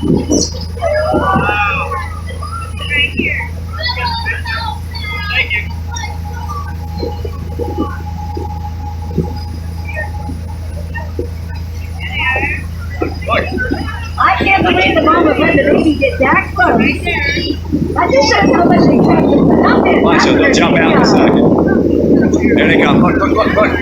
Right here. Thank you. I can't believe the mom would let the baby get that close. That just shows how much they trust us. Watch it, they'll jump out in a second. There they come. Look, look, look, look.